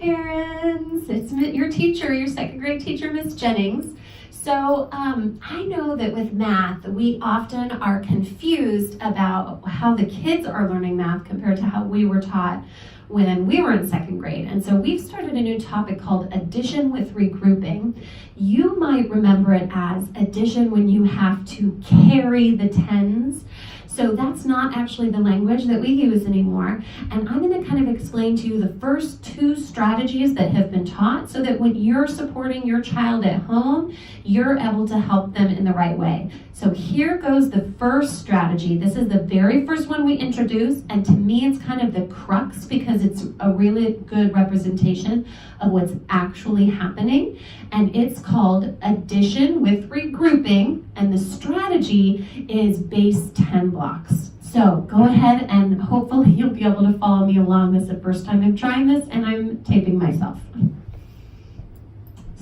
parents. It's your teacher, your second grade teacher, Miss Jennings. So I know that with math, we often are confused about how the kids are learning math compared to how we were taught when we were in second grade. And so we've started a new topic called addition with regrouping. You might remember it as addition when you have to carry the tens. So that's not actually the language that we use anymore. And I'm going to kind of explain to you the first two strategies that have been taught so that when you're supporting your child at home, you're able to help them in the right way. So here goes the first strategy. This is the very first one we introduced, and to me it's kind of the crux because it's a really good representation of what's actually happening. And it's called addition with regrouping, and the strategy is base 10 blocks. So go ahead and hopefully you'll be able to follow me along. This is the first time I'm trying this and I'm taping myself.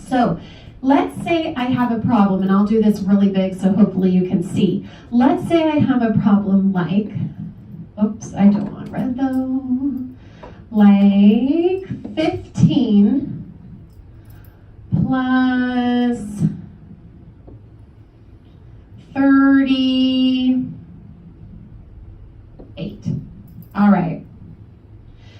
So let's say I have a problem, and I'll do this really big so hopefully you can see. Let's say I have a problem like, oops, I don't want red though, like 15 plus 38. All right.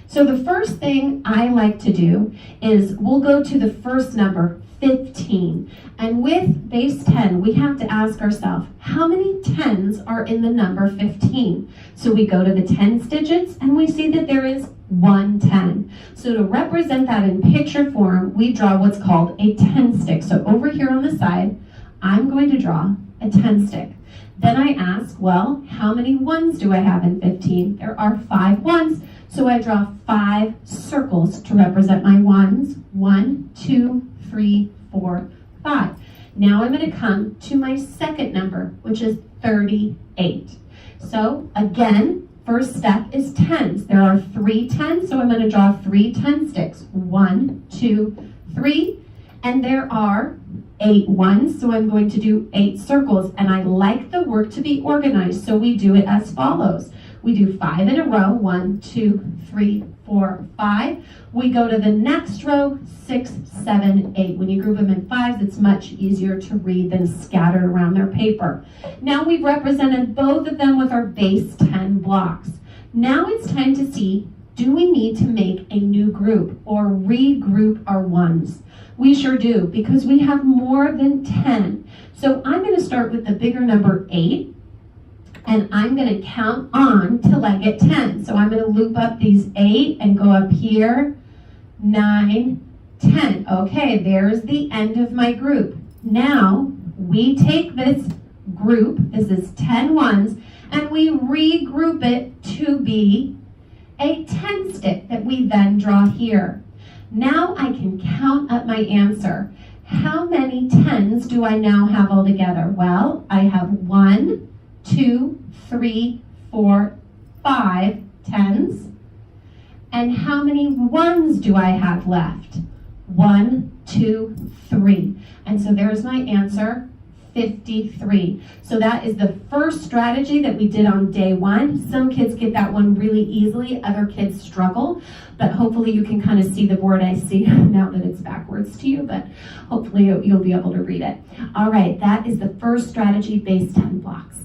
So the first thing I like to do is we'll go to the first number, 15. And with base 10, we have to ask ourselves, how many 10s are in the number 15? So we go to the tens digits and we see that there is 1 10. So to represent that in picture form, we draw what's called a 10 stick. So over here on the side, I'm going to draw a 10 stick. Then I ask, well, how many 1s do I have in 15? There are 5 1s. So I draw 5 circles to represent my 1s. 1, 2, 3, 4, 5. Now I'm going to come to my second number, which is 38. So again, first step is 10s. There are 3 10s, so I'm going to draw 3 10 sticks. 1, 2, 3. And there are 8 1s, so I'm going to do 8 circles. And I like the work to be organized, so we do it as follows. We do 5 in a row, 1, 2, 3, 4, 5. We go to the next row, 6, 7, 8. When you group them in 5s, it's much easier to read than scattered around their paper. Now we've represented both of them with our base 10 blocks. Now it's time to see, do we need to make a new group or regroup our 1s? We sure do, because we have more than 10. So I'm going to start with the bigger number 8. And I'm going to count on till I get 10. So I'm going to loop up these 8 and go up here, 9, 10. Okay, there's the end of my group. Now, we take this group, this is 10 1s, and we regroup it to be a 10 stick that we then draw here. Now I can count up my answer. How many 10s do I now have all together? Well, I have 1, 2, 3, 4, 5 10s. And how many 1s do I have left? 1, 2, 3. And so there's my answer, 53. So that is the first strategy that we did on day 1. Some kids get that one really easily, other kids struggle, but hopefully you can kind of see the board. I see now that it's backwards to you, but hopefully you'll be able to read it. All right, that is the first strategy, base 10 blocks.